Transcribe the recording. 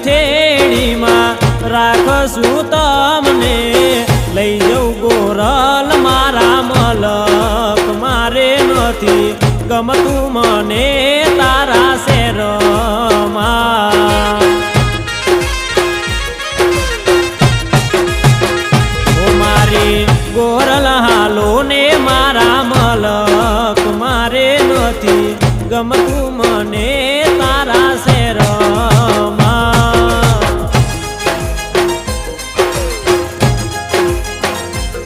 હથેળીમાં રાખશું તમને લઈ જઉં ગોરલ મારા મલક મારે નથી ગમતું મને તારા શેરમાં ઓ મારી ગોરલ હાલો ને મારા મલક મારે નથી ગમતું